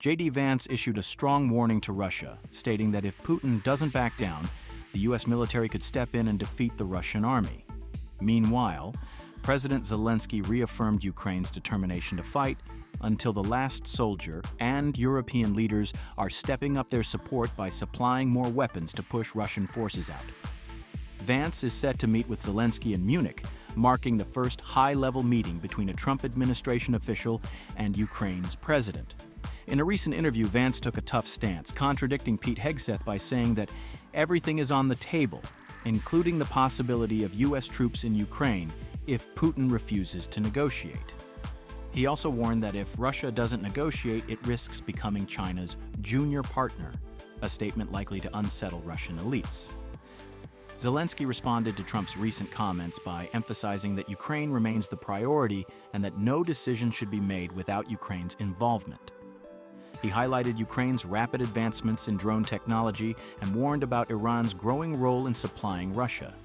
J.D. Vance issued a strong warning to Russia, stating that if Putin doesn't back down, the U.S. military could step in and defeat the Russian army. Meanwhile, President Zelensky reaffirmed Ukraine's determination to fight until the last soldier, and European leaders are stepping up their support by supplying more weapons to push Russian forces out. Vance is set to meet with Zelensky in Munich, marking the first high-level meeting between a Trump administration official and Ukraine's president. In a recent interview, Vance took a tough stance, contradicting Pete Hegseth by saying that everything is on the table, including the possibility of U.S. troops in Ukraine if Putin refuses to negotiate. He also warned that if Russia doesn't negotiate, it risks becoming China's junior partner, a statement likely to unsettle Russian elites. Zelensky responded to Trump's recent comments by emphasizing that Ukraine remains the priority and that no decision should be made without Ukraine's involvement. He highlighted Ukraine's rapid advancements in drone technology and warned about Iran's growing role in supplying Russia.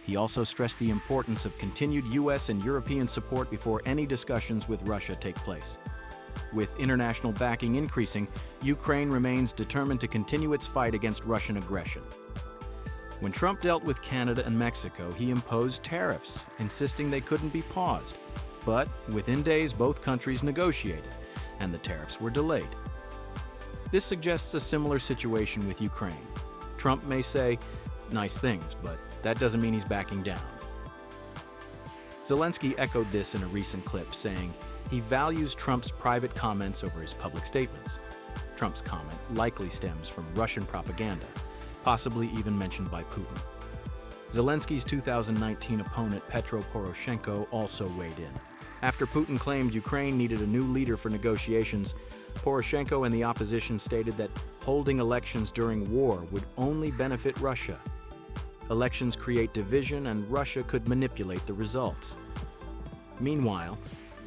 He also stressed the importance of continued U.S. and European support before any discussions with Russia take place. With international backing increasing, Ukraine remains determined to continue its fight against Russian aggression. When Trump dealt with Canada and Mexico, he imposed tariffs, insisting they couldn't be paused. But within days, both countries negotiated, and the tariffs were delayed. This suggests a similar situation with Ukraine. Trump may say nice things, but that doesn't mean he's backing down. Zelensky echoed this in a recent clip, saying he values Trump's private comments over his public statements. Trump's comment likely stems from Russian propaganda, possibly even mentioned by Putin. Zelensky's 2019 opponent Petro Poroshenko also weighed in. After Putin claimed Ukraine needed a new leader for negotiations, Poroshenko and the opposition stated that holding elections during war would only benefit Russia. Elections create division, and Russia could manipulate the results. Meanwhile,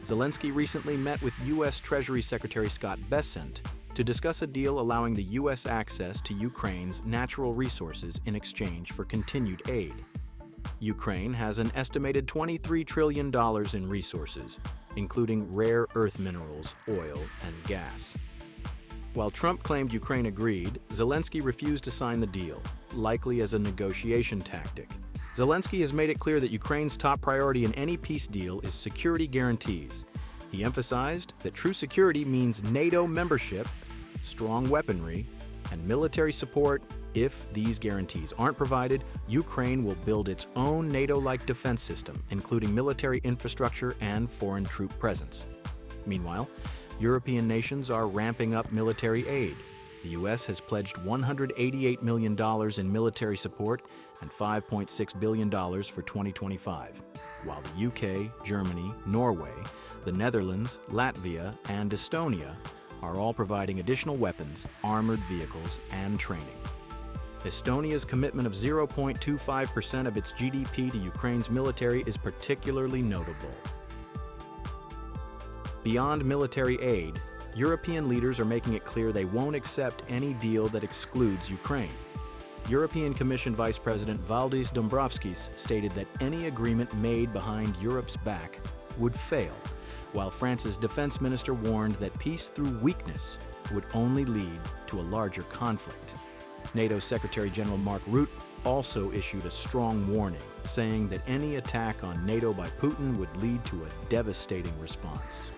Zelensky recently met with U.S. Treasury Secretary Scott Bessent to discuss a deal allowing the U.S. access to Ukraine's natural resources in exchange for continued aid. Ukraine has an estimated $23 trillion in resources, including rare earth minerals, oil, and gas. While Trump claimed Ukraine agreed, Zelensky refused to sign the deal, likely as a negotiation tactic. Zelensky has made it clear that Ukraine's top priority in any peace deal is security guarantees. He emphasized that true security means NATO membership, strong weaponry, and military support. If these guarantees aren't provided, Ukraine will build its own NATO-like defense system, including military infrastructure and foreign troop presence. Meanwhile, European nations are ramping up military aid. The U.S. has pledged $188 million in military support and $5.6 billion for 2025, while the UK, Germany, Norway, the Netherlands, Latvia, and Estonia are all providing additional weapons, armored vehicles, and training. Estonia's commitment of 0.25% of its GDP to Ukraine's military is particularly notable. Beyond military aid, European leaders are making it clear they won't accept any deal that excludes Ukraine. European Commission Vice President Valdis Dombrovskis stated that any agreement made behind Europe's back would fail, while France's defense minister warned that peace through weakness would only lead to a larger conflict. NATO Secretary General Mark Rutte also issued a strong warning, saying that any attack on NATO by Putin would lead to a devastating response.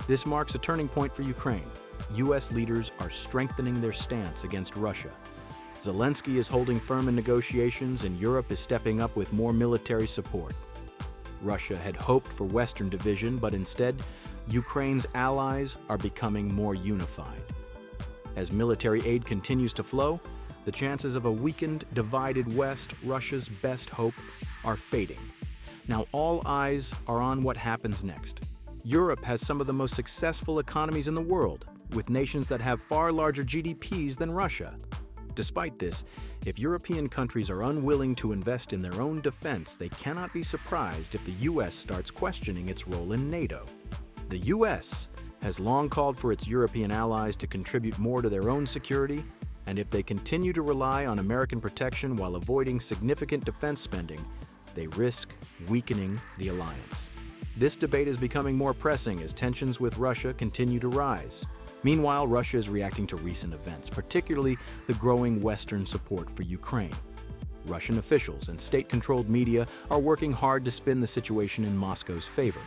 This marks a turning point for Ukraine. U.S. leaders are strengthening their stance against Russia. Zelensky is holding firm in negotiations, and Europe is stepping up with more military support. Russia had hoped for Western division, but instead, Ukraine's allies are becoming more unified. As military aid continues to flow, the chances of a weakened, divided West, Russia's best hope, are fading. Now all eyes are on what happens next. Europe has some of the most successful economies in the world, with nations that have far larger GDPs than Russia. Despite this, if European countries are unwilling to invest in their own defense, they cannot be surprised if the U.S. starts questioning its role in NATO. The U.S. has long called for its European allies to contribute more to their own security, and if they continue to rely on American protection while avoiding significant defense spending, they risk weakening the alliance. This debate is becoming more pressing as tensions with Russia continue to rise. Meanwhile, Russia is reacting to recent events, particularly the growing Western support for Ukraine. Russian officials and state-controlled media are working hard to spin the situation in Moscow's favor.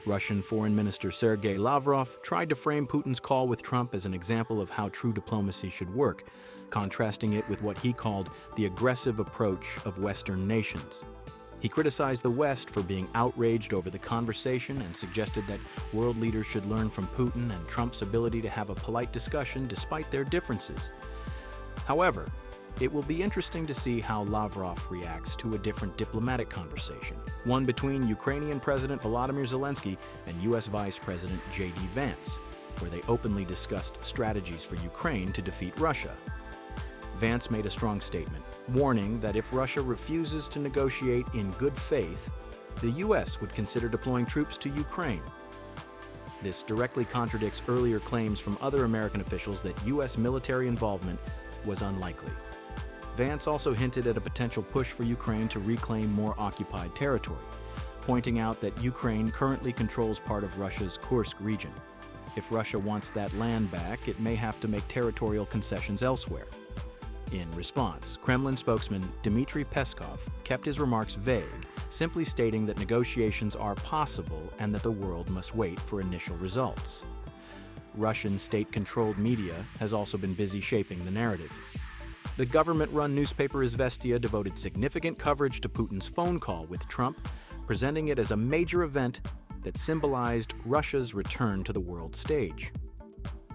Russian Foreign Minister Sergei Lavrov tried to frame Putin's call with Trump as an example of how true diplomacy should work, contrasting it with what he called the aggressive approach of Western nations. He criticized the West for being outraged over the conversation and suggested that world leaders should learn from Putin and Trump's ability to have a polite discussion despite their differences. However, it will be interesting to see how Lavrov reacts to a different diplomatic conversation, one between Ukrainian President Volodymyr Zelensky and U.S. Vice President J.D. Vance, where they openly discussed strategies for Ukraine to defeat Russia. Vance made a strong statement, warning that if Russia refuses to negotiate in good faith, the U.S. would consider deploying troops to Ukraine. This directly contradicts earlier claims from other American officials that U.S. military involvement was unlikely. Vance also hinted at a potential push for Ukraine to reclaim more occupied territory, pointing out that Ukraine currently controls part of Russia's Kursk region. If Russia wants that land back, it may have to make territorial concessions elsewhere. In response, Kremlin spokesman Dmitry Peskov kept his remarks vague, simply stating that negotiations are possible and that the world must wait for initial results. Russian state-controlled media has also been busy shaping the narrative. The government-run newspaper Izvestia devoted significant coverage to Putin's phone call with Trump, presenting it as a major event that symbolized Russia's return to the world stage.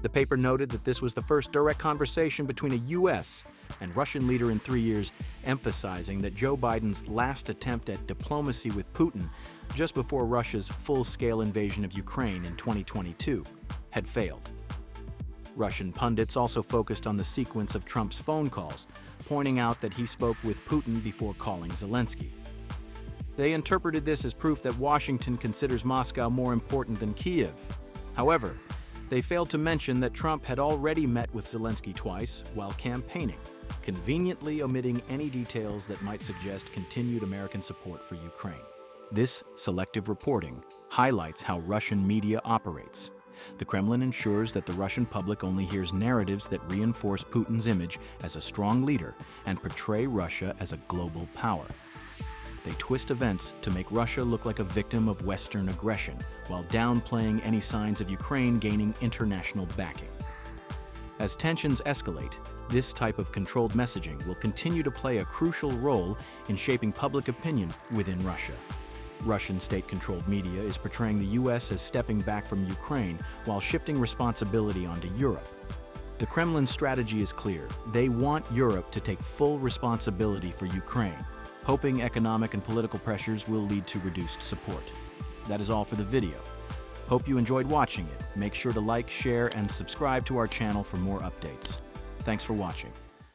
The paper noted that this was the first direct conversation between a U.S. and Russian leader in 3 years, emphasizing that Joe Biden's last attempt at diplomacy with Putin, just before Russia's full-scale invasion of Ukraine in 2022, had failed. Russian pundits also focused on the sequence of Trump's phone calls, pointing out that he spoke with Putin before calling Zelensky. They interpreted this as proof that Washington considers Moscow more important than Kiev. However, they failed to mention that Trump had already met with Zelensky twice while campaigning, conveniently omitting any details that might suggest continued American support for Ukraine. This selective reporting highlights how Russian media operates. The Kremlin ensures that the Russian public only hears narratives that reinforce Putin's image as a strong leader and portray Russia as a global power. They twist events to make Russia look like a victim of Western aggression, while downplaying any signs of Ukraine gaining international backing. As tensions escalate, this type of controlled messaging will continue to play a crucial role in shaping public opinion within Russia. Russian state-controlled media is portraying the U.S. as stepping back from Ukraine while shifting responsibility onto Europe. The Kremlin's strategy is clear. They want Europe to take full responsibility for Ukraine, hoping economic and political pressures will lead to reduced support. That is all for the video. Hope you enjoyed watching it. Make sure to like, share, and subscribe to our channel for more updates. Thanks for watching.